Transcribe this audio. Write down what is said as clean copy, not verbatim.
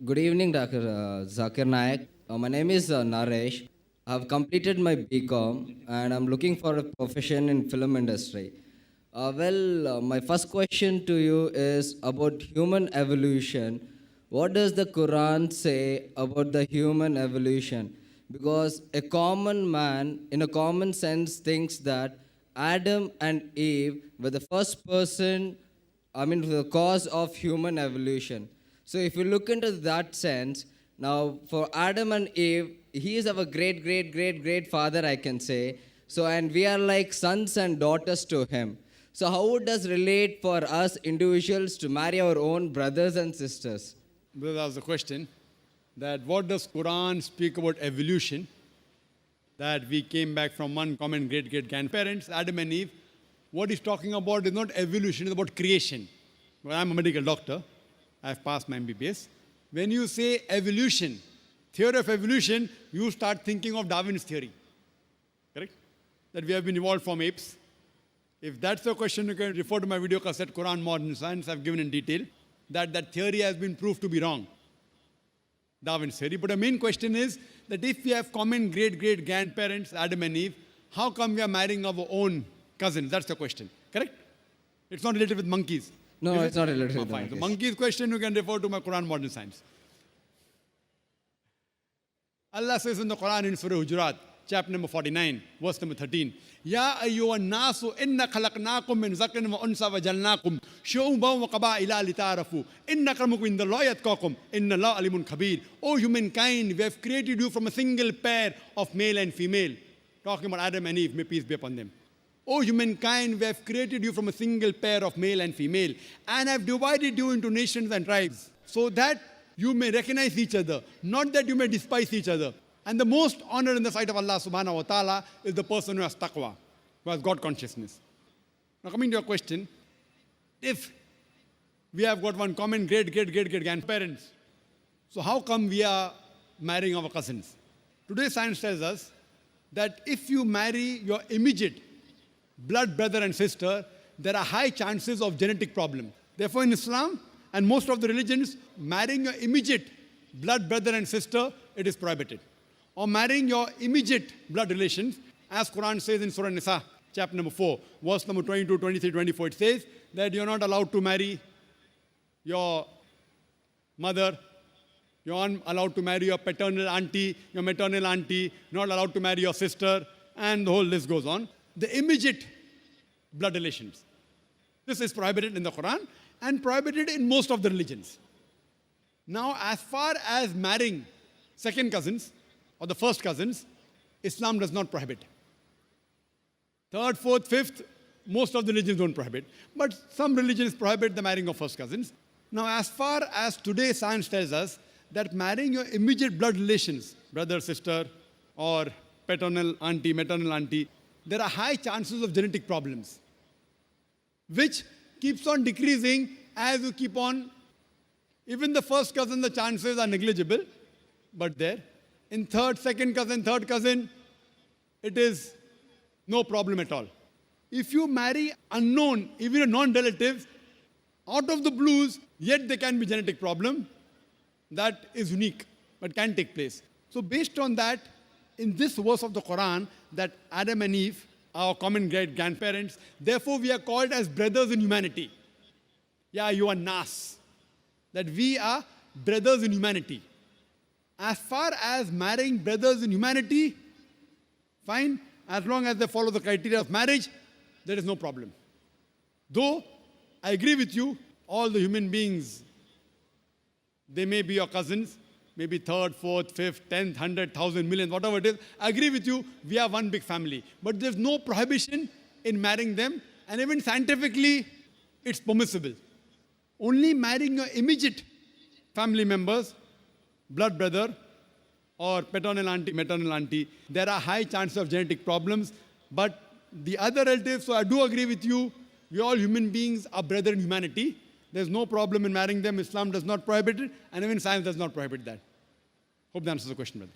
Good evening, Dr. Zakir Naik. My name is Naresh. I've completed my BCom and I'm looking for a profession in film industry. My first question to you is about human evolution. What does the Quran say about the human evolution? Because a common man, in a common sense, thinks that Adam and Eve were the first person, the cause of human evolution. So if you look into that sense, now for Adam and Eve, he is our great, great, great, great father, I can say. So, and we are like sons and daughters to him. So how would this relate for us individuals to marry our own brothers and sisters? Brother asked the question that what does Quran speak about evolution? That we came back from one common great grandparents, Adam and Eve. What he's talking about is not evolution, it's about creation. Well, I'm a medical doctor. I've passed my MBBS. When you say evolution, theory of evolution, you start thinking of Darwin's theory. Correct? That we have been evolved from apes. If that's the question, you can refer to my video cassette, Quran Modern Science. I've given in detail that theory has been proved to be wrong. Darwin's theory. But the main question is that if we have common great grandparents, Adam and Eve, how come we are marrying our own cousins? That's the question. Correct? It's not related with monkeys. No, it's not related Oh, with the fine. The monkeys. monkeys question, you can refer to my Quran Modern Science. Allah says in the Quran in Surah Hujurat, chapter number 49, verse number 13, Ya ayyuhan nasu inna khalaqnakum min zakarin wa unsa wa jalnakum shu'uban wa qaba'ila lita'arafu inna akramakum indallahi atqakum inna Allaha alimun khabir. O humankind, we have created you from a single pair of male and female. Talking about Adam and Eve, may peace be upon them. O humankind, we have created you from a single pair of male and female, and have divided you into nations and tribes, so that you may recognize each other, not that you may despise each other. And the most honor in the sight of Allah subhanahu wa ta'ala is the person who has taqwa, who has God consciousness. Now coming to your question, if we have got one common great grandparents, so how come we are marrying our cousins? Today's science tells us that if you marry your immediate blood brother and sister, there are high chances of genetic problem. Therefore, in Islam and most of the religions, marrying your immediate blood brother and sister, it is prohibited. Or marrying your immediate blood relations, as Quran says in Surah Nisa, chapter number 4, verse number 22, 23, 24, it says that you're not allowed to marry your mother, you're not allowed to marry your paternal auntie, your maternal auntie, not allowed to marry your sister, and the whole list goes on. The immediate blood relations. This is prohibited in the Quran and prohibited in most of the religions. Now, as far as marrying second cousins or the first cousins, Islam does not prohibit. Third, fourth, fifth, most of the religions don't prohibit. But some religions prohibit the marrying of first cousins. Now, as far as today science tells us that marrying your immediate blood relations, brother, sister, or paternal auntie, maternal auntie, there are high chances of genetic problems, which keeps on decreasing as you keep on. Even the first cousin, the chances are negligible, but there. In third, second cousin, third cousin, it is no problem at all. If you marry unknown, even a non-relative, out of the blues, yet there can be genetic problem, that is unique, but can take place. So based on that, in this verse of the Quran, that Adam and Eve, our common great grandparents, therefore we are called as brothers in humanity. Yeah, you are Nas. That we are brothers in humanity. As far as marrying brothers in humanity, fine, as long as they follow the criteria of marriage, there is no problem. Though, I agree with you, all the human beings, they may be your cousins, maybe third, fourth, fifth, 10th, 100, 1,000, million, whatever it is. I agree with you, we are one big family. But there's no prohibition in marrying them, and even scientifically, it's permissible. Only marrying your immediate family members, blood brother, or paternal auntie, maternal auntie, there are high chances of genetic problems. But the other relatives, so I do agree with you, we all human beings are brother in humanity. There's no problem in marrying them. Islam does not prohibit it, and even science does not prohibit that. Hope that answers the question, brother.